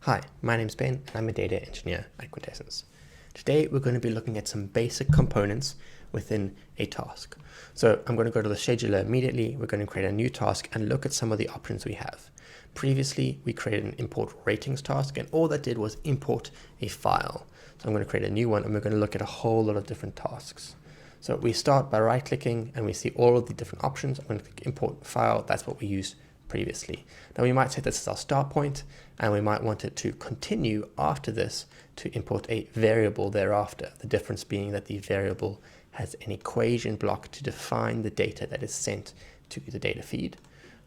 Hi, my name's Ben and I'm a data engineer at Quintessence. Today we're going to be looking at some basic components within a task. So I'm going to go to the scheduler immediately. We're going to create a new task and look at some of the options we have. Previously, we created an import ratings task and all that did was import a file. So I'm going to create a new one and we're going to look at a whole lot of different tasks. So we start by right-clicking and we see all of the different options. I'm going to click import file. That's what we used previously. Now we might say this is our start point and we might want it to continue after this to import a variable thereafter. The difference being that the variable has an equation block to define the data that is sent to the data feed.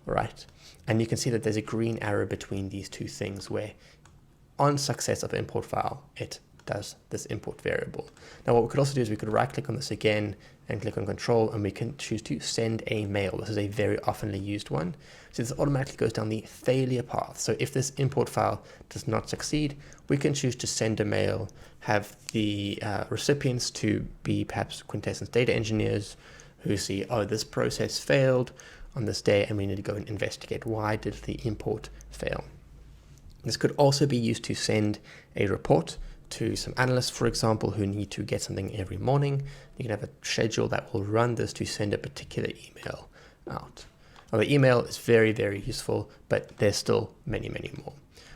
All right. And you can see that there's a green arrow between these two things where on success of import file, it does this import variable. Now what we could also do is we could right click on this again and click on control and we can choose to send a mail. This is a very oftenly used one. So this automatically goes down the failure path. So if this import file does not succeed, we can choose to send a mail, have the recipients to be perhaps Quintessence data engineers who see, oh, this process failed on this day and we need to go and investigate why did the import fail. This could also be used to send a report to some analysts, for example, who need to get something every morning. You can have a schedule that will run this to send a particular email out. Now the email is very, very useful, but there's still many, many more.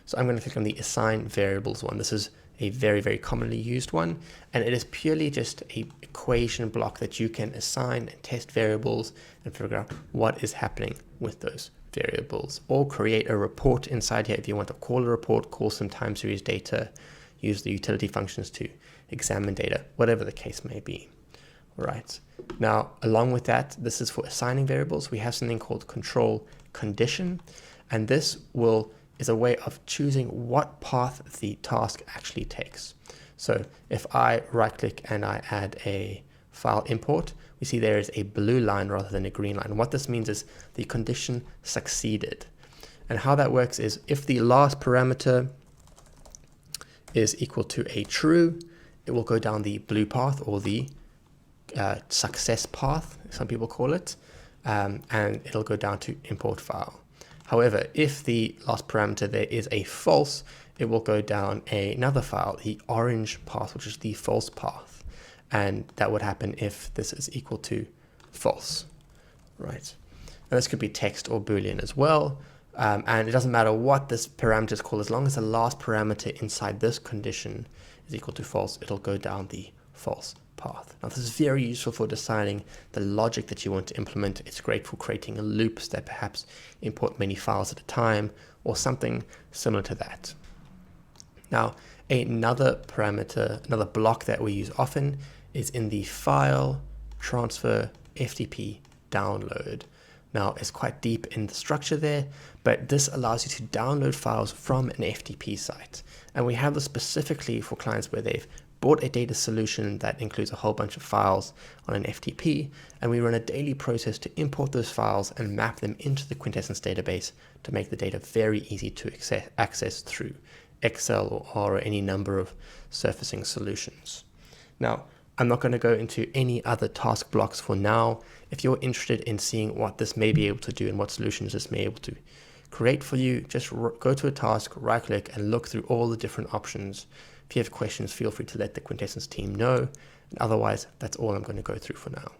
So I'm going to click on the assign variables one. This is a very, very commonly used one, and it is purely just an equation block that you can assign and test variables and figure out what is happening with those variables, or create a report inside here. If you want to call a report, call some time series data, use the utility functions to examine data, whatever the case may be. All right. Now, along with that, this is for assigning variables. We have something called control condition, and this is a way of choosing what path the task actually takes. So if I right click and I add a file import, we see there is a blue line rather than a green line. What this means is the condition succeeded. And how that works is if the last parameter is equal to a true, it will go down the blue path, or the success path, some people call it, and it'll go down to import file. However, if the last parameter there is a false, it will go down another file, the orange path, which is the false path. And that would happen if this is equal to false, right? And this could be text or Boolean as well. And it doesn't matter what this parameter is called, as long as the last parameter inside this condition is equal to false, it'll go down the false path. Now this is very useful for deciding the logic that you want to implement. It's great for creating loops that perhaps import many files at a time or something similar to that. Now another parameter, another block that we use often is in the file transfer FTP download. Now it's quite deep in the structure there, but this allows you to download files from an FTP site. And we have this specifically for clients where they've bought a data solution that includes a whole bunch of files on an FTP, and we run a daily process to import those files and map them into the Quintessence database to make the data very easy to access through Excel or R or any number of surfacing solutions. Now, I'm not going to go into any other task blocks for now. If you're interested in seeing what this may be able to do and what solutions this may be able to create for you, just go to a task, right click and look through all the different options. If you have questions, feel free to let the Quintessence team know. And otherwise, that's all I'm going to go through for now.